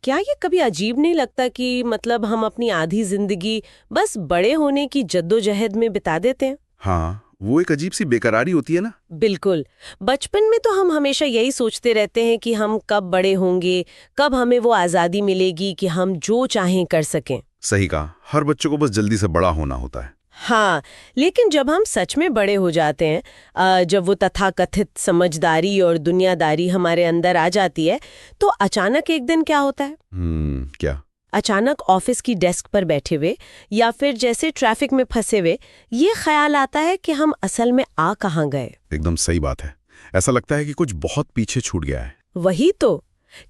क्या ये कभी अजीब नहीं लगता कि मतलब हम अपनी आधी जिंदगी बस बड़े होने की जद्दोजहद में बिता देते हैं? हाँ, वो एक अजीब सी बेकरारी होती है ना। बिल्कुल। बचपन में तो हम हमेशा यही सोचते रहते हैं कि हम कब बड़े होंगे, कब हमें वो आज़ादी मिलेगी कि हम जो चाहें कर सकें। सही कहा, हर बच्चों को बस जल्दी से बड़ा होना होता है। हाँ, लेकिन जब हम सच में बड़े हो जाते हैं, जब वो तथाकथित समझदारी और दुनियादारी हमारे अंदर आ जाती है, तो अचानक एक दिन क्या होता है? क्या? अचानक ऑफिस की डेस्क पर बैठे हुए या फिर जैसे ट्रैफिक में फंसे हुए ये ख्याल आता है कि हम असल में आ कहाँ गए। एकदम सही बात है। ऐसा लगता है कि कुछ बहुत पीछे छूट गया है। वही तो।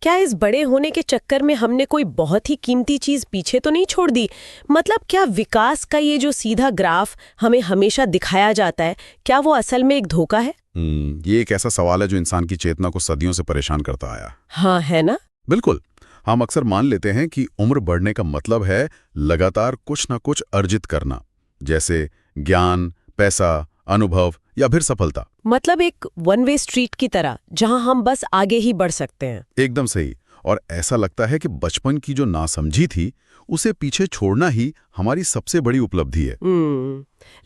क्या इस बड़े होने के चक्कर में हमने कोई बहुत ही कीमती चीज पीछे तो नहीं छोड़ दी? मतलब क्या विकास का ये जो सीधा ग्राफ हमें हमेशा दिखाया जाता है, क्या वो असल में एक धोखा है? ये एक ऐसा सवाल है जो इंसान की चेतना को सदियों से परेशान करता आया। हाँ, है ना। बिल्कुल। हम अक्सर मान लेते हैं कि उम्र बढ़ने का मतलब है लगातार कुछ ना कुछ अर्जित करना, जैसे ज्ञान, पैसा, अनुभव या फिर सफलता। मतलब एक वन वे स्ट्रीट की तरह जहां हम बस आगे ही बढ़ सकते हैं। एकदम सही। और ऐसा लगता है कि बचपन की जो नासमझी थी उसे पीछे छोड़ना ही हमारी सबसे बड़ी उपलब्धि है।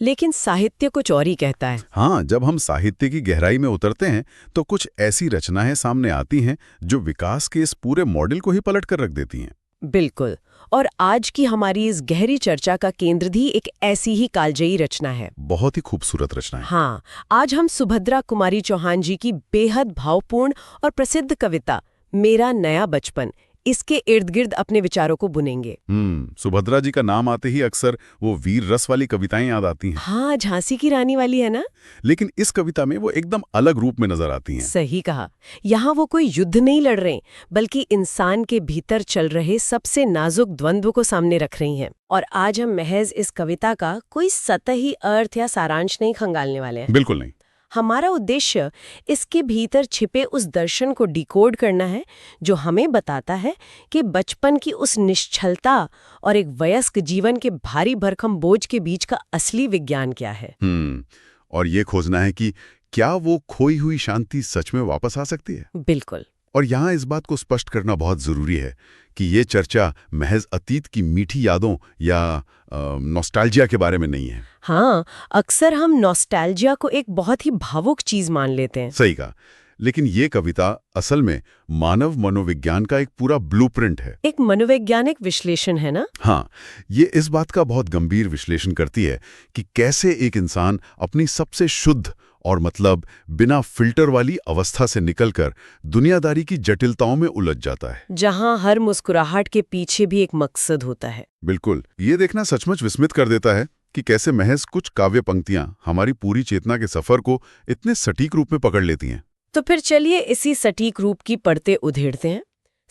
लेकिन साहित्य कुछ और ही कहता है। हाँ, जब हम साहित्य की गहराई में उतरते हैं तो कुछ ऐसी रचनाएं सामने आती हैं जो विकास के इस पूरे मॉडल को ही पलट कर रख देती हैं। बिल्कुल। और आज की हमारी इस गहरी चर्चा का केंद्र भी एक ऐसी ही कालजयी रचना है। बहुत ही खूबसूरत रचना है। हाँ, आज हम सुभद्रा कुमारी चौहान जी की बेहद भावपूर्ण और प्रसिद्ध कविता मेरा नया बचपन, इसके इर्द गिर्द अपने विचारों को बुनेंगे। सुभद्रा जी का नाम आते ही अक्सर वो वीर रस वाली कविताएं याद आती हैं। हाँ, झांसी की रानी वाली है ना। लेकिन इस कविता में वो एकदम अलग रूप में नजर आती हैं। सही कहा। यहाँ वो कोई युद्ध नहीं लड़ रहे, बल्कि इंसान के भीतर चल रहे सबसे नाजुक द्वंद्व को सामने रख रही हैं। और आज हम महज इस कविता का कोई सतही अर्थ या सारांश नहीं खंगालने वाले हैं। बिल्कुल नहीं। हमारा उद्देश्य इसके भीतर छिपे उस दर्शन को डिकोड करना है जो हमें बताता है कि बचपन की उस निश्चलता और एक वयस्क जीवन के भारी भरकम बोझ के बीच का असली विज्ञान क्या है। और ये खोजना है कि क्या वो खोई हुई शांति सच में वापस आ सकती है। बिल्कुल। और यहाँ इस बात को स्पष्ट करना बहुत जरूरी है कि ये चर्चा महज अतीत की मीठी यादों या नॉस्टैल्जिया के बारे में नहीं है। हाँ, अक्सर हम नॉस्टैल्जिया को एक बहुत ही भावुक चीज मान लेते हैं। सही कहा। लेकिन ये कविता असल में मानव मनोविज्ञान का एक पूरा ब्लूप्रिंट है। एक मनोवैज्ञानिक विश्लेषण है ना। हाँ, ये इस बात का बहुत गंभीर विश्लेषण करती है कि कैसे एक इंसान अपनी सबसे शुद्ध और मतलब बिना फिल्टर वाली अवस्था से निकलकर दुनियादारी की जटिलताओं में उलझ जाता है, जहां हर मुस्कुराहट के पीछे भी एक मकसद होता है। बिल्कुल। ये देखना सचमुच विस्मित कर देता है कि कैसे महज कुछ काव्य पंक्तियां हमारी पूरी चेतना के सफर को इतने सटीक रूप में पकड़ लेती हैं। तो फिर चलिए इसी सटीक रूप की परतें उधेड़ते हैं।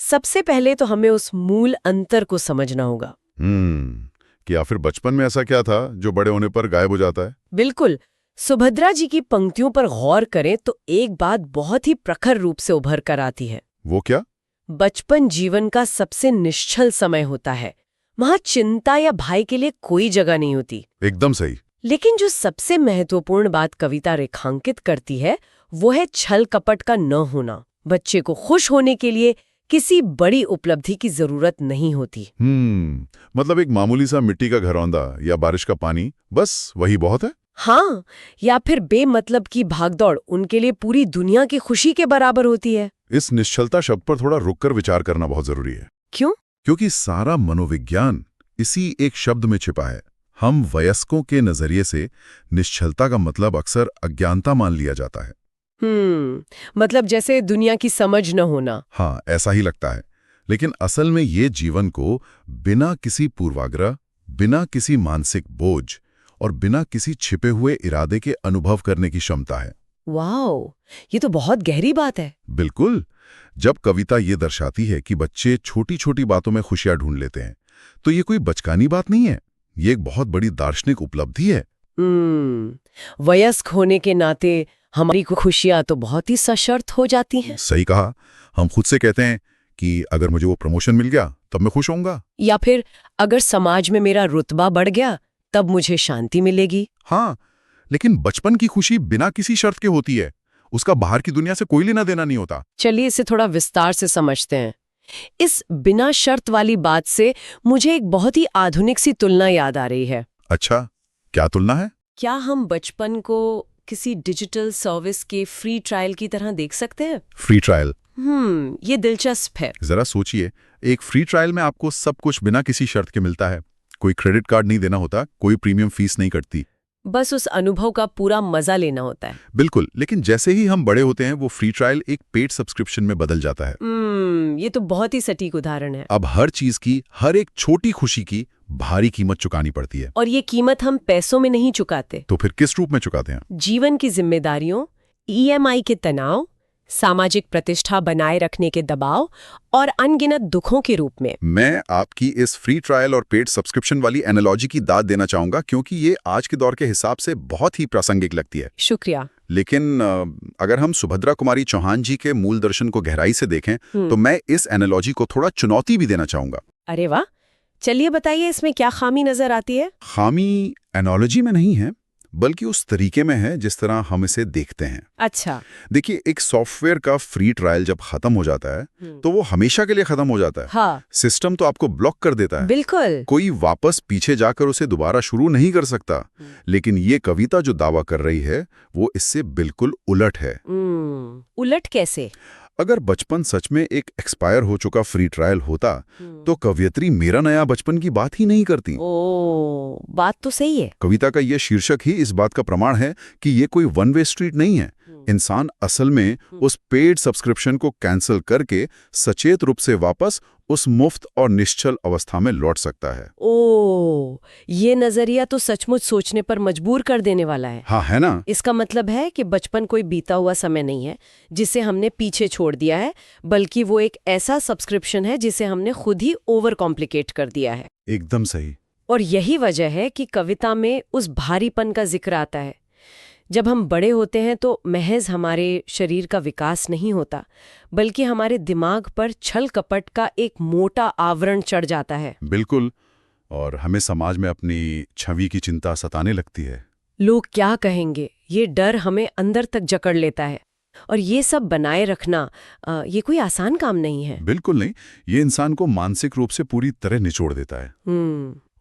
सबसे पहले तो हमें उस मूल अंतर को समझना होगा। कि आखिर बचपन में ऐसा क्या था जो बड़े होने पर गायब हो जाता है। बिल्कुल। सुभद्रा जी की पंक्तियों पर गौर करें तो एक बात बहुत ही प्रखर रूप से उभर कर आती है। वो क्या? बचपन जीवन का सबसे निश्चल समय होता है। वहां चिंता या भय के लिए कोई जगह नहीं होती। एकदम सही। लेकिन जो सबसे महत्वपूर्ण बात कविता रेखांकित करती है वो है छल कपट का न होना। बच्चे को खुश होने के लिए किसी बड़ी उपलब्धि की जरूरत नहीं होती। मतलब एक मामूली सा मिट्टी का घरौंदा या बारिश का पानी, बस वही बहुत है। हाँ, या फिर बेमतलब की भागदौड़ उनके लिए पूरी दुनिया की खुशी के बराबर होती है। इस निश्चलता शब्द पर थोड़ा रुककर विचार करना बहुत जरूरी है। क्यों? क्योंकि सारा मनोविज्ञान इसी एक शब्द में छिपा है। हम वयस्कों के नजरिए से निश्चलता का मतलब अक्सर अज्ञानता मान लिया जाता है। मतलब जैसे दुनिया की समझ न होना। हाँ, ऐसा ही लगता है। लेकिन असल में ये जीवन को बिना किसी पूर्वाग्रह, बिना किसी मानसिक बोझ और बिना किसी छिपे हुए इरादे के अनुभव करने की क्षमता है। वाओ, ये तो बहुत गहरी बात है। बिल्कुल। जब कविता ये दर्शाती है कि बच्चे छोटी छोटी बातों में खुशियां ढूंढ लेते हैं, तो ये कोई बचकानी बात नहीं है। ये एक बहुत बड़ी दार्शनिक उपलब्धि है। वयस्क होने के नाते हमारी खुशियां तो बहुत ही सशर्त हो जाती हैं। सही कहा। हम खुद से कहते हैं कि अगर मुझे वो प्रमोशन मिल गया तब मैं खुश होऊंगा, या फिर अगर समाज में मेरा रुतबा बढ़ गया तब मुझे शांति मिलेगी। हाँ, लेकिन बचपन की खुशी बिना किसी शर्त के होती है। उसका बाहर की दुनिया से कोई लेना देना नहीं होता। चलिए इसे थोड़ा विस्तार से समझते हैं। इस बिना शर्त वाली बात से मुझे एक बहुत ही आधुनिक सी तुलना याद आ रही है। अच्छा, क्या तुलना है? क्या हम बचपन को किसी डिजिटल सर्विस के फ्री ट्रायल की तरह देख सकते हैं? Free trial? ये दिलचस्प है। जरा सोचिए, एक फ्री ट्रायल में आपको सब कुछ बिना किसी शर्त के मिलता है। कोई क्रेडिट कार्ड नहीं देना होता, कोई प्रीमियम फीस नहीं कटती। बस उस अनुभव का पूरा मजा लेना होता है। बिल्कुल, लेकिन जैसे ही हम बड़े होते हैं वो फ्री ट्रायल एक पेड सब्सक्रिप्शन में बदल जाता है। ये तो बहुत ही सटीक उदाहरण है। अब हर चीज की, हर एक छोटी खुशी की भारी कीमत चुकानी पड़ती है। और ये कीमत हम पैसों में नहीं चुकाते। तो फिर किस रूप में चुकाते हैं? जीवन की जिम्मेदारियों, ईएमआई के तनाव, सामाजिक प्रतिष्ठा बनाए रखने के दबाव और अनगिनत दुखों के रूप में। मैं आपकी इस फ्री ट्रायल और पेड सब्सक्रिप्शन वाली एनालॉजी की दाद देना चाहूंगा, क्योंकि ये आज के दौर के हिसाब से बहुत ही प्रासंगिक लगती है। शुक्रिया। लेकिन अगर हम सुभद्रा कुमारी चौहान जी के मूल दर्शन को गहराई से देखें तो मैं इस एनालॉजी को थोड़ा चुनौती भी देना चाहूंगा। अरे वाह, चलिए बताइए इसमें क्या खामी नजर आती है? खामी एनालॉजी में नहीं है, बल्कि उस तरीके में है जिस तरह हम इसे देखते हैं। अच्छा। देखिए, एक सॉफ्टवेयर का फ्री ट्रायल जब खत्म हो जाता है तो वो हमेशा के लिए खत्म हो जाता है। हाँ। सिस्टम तो आपको ब्लॉक कर देता है। बिल्कुल। कोई वापस पीछे जाकर उसे दोबारा शुरू नहीं कर सकता। लेकिन ये कविता जो दावा कर रही है वो इससे बिल्कुल उलट है। उलट कैसे? अगर बचपन सच में एक एक्सपायर हो चुका फ्री ट्रायल होता तो कवयित्री मेरा नया बचपन की बात ही नहीं करती। बात तो सही है। कविता का यह शीर्षक ही इस बात का प्रमाण है कि ये कोई वन वे स्ट्रीट नहीं है। इंसान असल में उस पेड सब्सक्रिप्शन को कैंसिल करके सचेत रूप से वापस उस मुफ्त और निश्चल अवस्था में लौट सकता है। ये नजरिया तो सचमुच सोचने पर मजबूर कर देने वाला है। हाँ, है ना? इसका मतलब है कि बचपन कोई बीता हुआ समय नहीं है जिसे हमने पीछे छोड़ दिया है, बल्कि वो एक ऐसा सब्सक्रिप्शन है जिसे हमने खुद ही ओवर कॉम्प्लिकेट कर दिया है। एकदम सही। और यही वजह है कि कविता में उस भारीपन का जिक्र आता है। जब हम बड़े होते हैं तो महज हमारे शरीर का विकास नहीं होता, बल्कि हमारे दिमाग पर छल कपट का एक मोटा आवरण चढ़ जाता है। बिल्कुल। और हमें समाज में अपनी छवि की चिंता सताने लगती है। लोग क्या कहेंगे, ये डर हमें अंदर तक जकड़ लेता है। और ये सब बनाए रखना ये कोई आसान काम नहीं है। बिल्कुल नहीं। ये इंसान को मानसिक रूप से पूरी तरह निचोड़ देता है।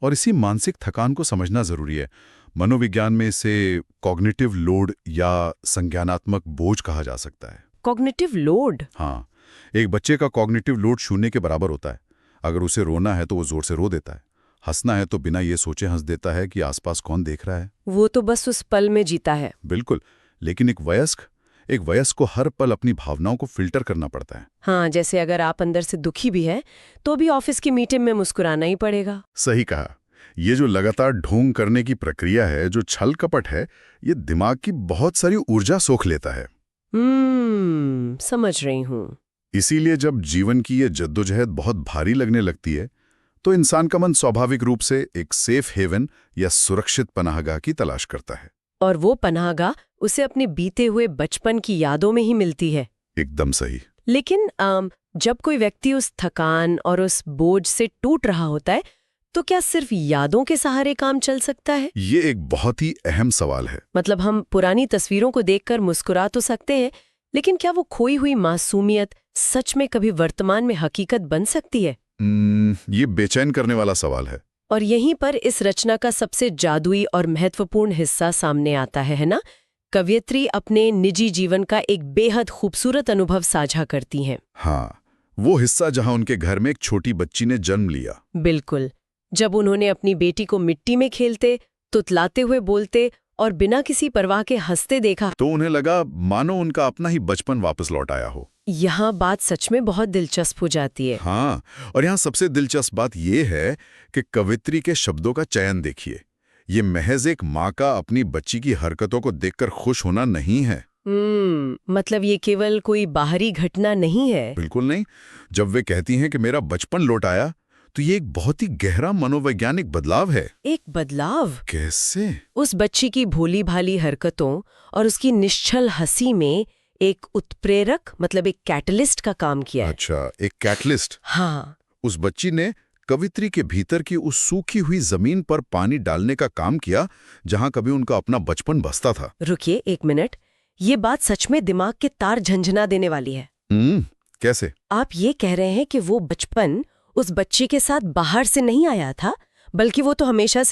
और इसी मानसिक थकान को समझना जरूरी है। मनोविज्ञान में इसे कॉग्निटिव लोड या संज्ञानात्मक बोझ कहा जा सकता है। Cognitive load? हाँ, एक बच्चे का कॉग्निटिव लोड 0 के बराबर होता है। अगर उसे रोना है तो वो जोर से रो देता है, हंसना है तो बिना ये सोचे हंस देता है कि आसपास कौन देख रहा है। वो तो बस उस पल में जीता है। बिल्कुल। लेकिन एक वयस्क को हर पल अपनी भावनाओं को फिल्टर करना पड़ता है। हाँ, जैसे अगर आप अंदर से दुखी भी हैं तो भी ऑफिस की मीटिंग में मुस्कुराना ही पड़ेगा। सही कहा। ये जो लगातार ढोंग करने की प्रक्रिया है, जो छल कपट है, ये दिमाग की बहुत सारी ऊर्जा सोख लेता है। समझ रही हूँ। इसीलिए जब जीवन की ये जद्दोजहद बहुत भारी लगने लगती है तो इंसान का मन स्वाभाविक रूप से एक सेफ हेवन या सुरक्षित पनाहगाह की तलाश करता है। और वो पनाहगाह उसे अपने बीते हुए बचपन की यादों में ही मिलती है। एकदम सही। लेकिन जब कोई व्यक्ति उस थकान और उस बोझ से टूट रहा होता है तो क्या सिर्फ यादों के सहारे काम चल सकता है? ये एक बहुत ही अहम सवाल है। मतलब हम पुरानी तस्वीरों को देखकर मुस्कुरा तो सकते हैं, लेकिन क्या वो खोई हुई मासूमियत सच में कभी वर्तमान में हकीकत बन सकती है? ये बेचैन करने वाला सवाल है। और यहीं पर इस रचना का सबसे जादुई और महत्वपूर्ण हिस्सा सामने आता है ना? कवयित्री अपने निजी जीवन का एक बेहद खूबसूरत अनुभव साझा करती हैं। हाँ, वो हिस्सा जहां उनके घर में एक छोटी बच्ची ने जन्म लिया। बिल्कुल। जब उन्होंने अपनी बेटी को मिट्टी में खेलते, तुतलाते हुए बोलते और बिना किसी परवाह के हंसते देखा तो उन्हें लगा मानो उनका अपना ही बचपन वापस लौट आया हो। यहाँ बात सच में बहुत दिलचस्प हो जाती है। हाँ, और यहाँ सबसे दिलचस्प बात यह है कि कवित्री के शब्दों का चयन देखिए। ये महज एक माँ का अपनी बच्ची की हरकतों को देखकर खुश होना नहीं है। मतलब ये केवल कोई बाहरी घटना नहीं है। बिल्कुल नहीं। जब वे कहती हैं कि मेरा बचपन लौट आया तो ये एक बहुत ही गहरा मनोवैज्ञानिक बदलाव है। एक बदलाव? कैसे? उस बच्ची की भोली भाली हरकतों और उसकी निश्चल हंसी में एक उत्प्रेरक, मतलब एक कैटलिस्ट का काम किया है। अच्छा, एक कैटलिस्ट। हाँ। उस बच्ची ने कवित्री के भीतर की उस सूखी हुई जमीन पर पानी डालने का काम किया जहां कभी उनका अपना बचपन बसता था। रुकिए एक मिनट, ये बात सच में दिमाग के तार झंझना देने वाली है। कैसे? आप ये कह रहे हैं कि वो बचपन उस बच्ची के साथ बाहर से नहीं आया था, बल्कि वो तो हमेशा से